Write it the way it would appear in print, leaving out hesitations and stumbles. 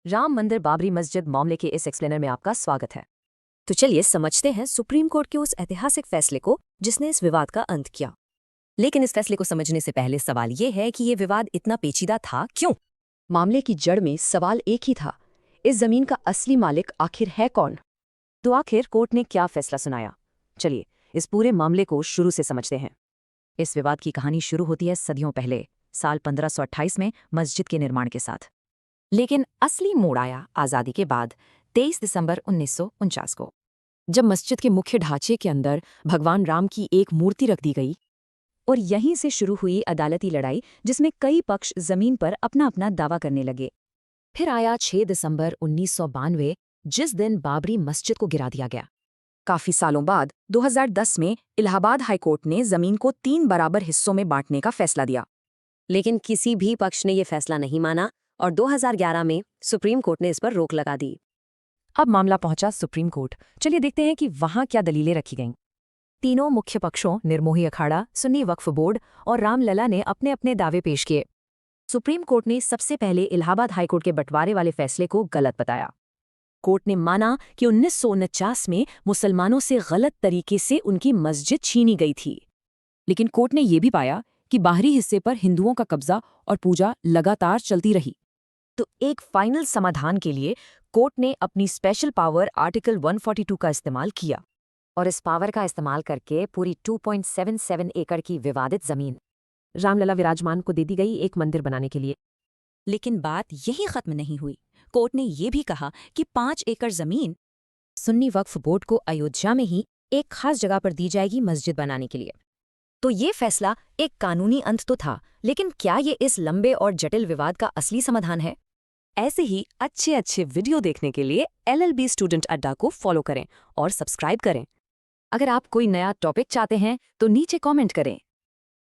राम मंदिर बाबरी मस्जिद मामले के इस एक्सप्लेनर में आपका स्वागत है। तो चलिए समझते हैं सुप्रीम कोर्ट के उस ऐतिहासिक फैसले को जिसने इस विवाद का अंत किया। लेकिन इस फैसले को समझने से पहले सवाल ये है कि ये विवाद इतना पेचीदा था क्यों? मामले की जड़ में सवाल एक ही था, इस जमीन का असली मालिक आखिर है कौन? तो आखिर कोर्ट ने क्या फैसला सुनाया? चलिए इस पूरे मामले को शुरू से समझते हैं। इस विवाद की कहानी शुरू होती है सदियों पहले, साल 1528 में मस्जिद के निर्माण के साथ। लेकिन असली मोड़ आया आज़ादी के बाद 23 दिसंबर 1949 को, जब मस्जिद के मुख्य ढांचे के अंदर भगवान राम की एक मूर्ति रख दी गई। और यहीं से शुरू हुई अदालती लड़ाई, जिसमें कई पक्ष जमीन पर अपना अपना दावा करने लगे। फिर आया 6 दिसंबर 1992, जिस दिन बाबरी मस्जिद को गिरा दिया गया। काफी सालों बाद 2010 में इलाहाबाद हाईकोर्ट ने जमीन को 3 बराबर हिस्सों में बांटने का फैसला दिया। लेकिन किसी भी पक्ष ने यह फैसला नहीं माना और 2011 में सुप्रीम कोर्ट ने इस पर रोक लगा दी। अब मामला पहुंचा सुप्रीम कोर्ट। चलिए देखते हैं कि वहां क्या दलीलें रखी गईं। तीनों मुख्य पक्षों निर्मोही अखाड़ा, सुन्नी वक्फ बोर्ड और रामलला ने अपने अपने दावे पेश किए। सुप्रीम कोर्ट ने सबसे पहले इलाहाबाद हाईकोर्ट के बंटवारे वाले फैसले को गलत बताया। कोर्ट ने माना कि 1949 में मुसलमानों से गलत तरीके से उनकी मस्जिद छीनी गई थी। लेकिन कोर्ट ने यह भी पाया कि बाहरी हिस्से पर हिंदुओं का कब्जा और पूजा लगातार चलती रही। तो एक फाइनल समाधान के लिए कोर्ट ने अपनी स्पेशल पावर आर्टिकल 142 का इस्तेमाल किया और इस पावर का इस्तेमाल करके पूरी 2.77 एकड़ की विवादित जमीन रामलला विराजमान को दे दी गई एक मंदिर बनाने के लिए। लेकिन बात यही खत्म नहीं हुई। कोर्ट ने यह भी कहा कि 5 एकड़ जमीन सुन्नी वक्फ बोर्ड को अयोध्या में ही एक खास जगह पर दी जाएगी मस्जिद बनाने के लिए। तो ये फैसला एक कानूनी अंत तो था, लेकिन क्या ये इस लंबे और जटिल विवाद का असली समाधान है? ऐसे ही अच्छे वीडियो देखने के लिए LLB स्टूडेंट अड्डा को फॉलो करें और सब्सक्राइब करें। अगर आप कोई नया टॉपिक चाहते हैं तो नीचे कमेंट करें।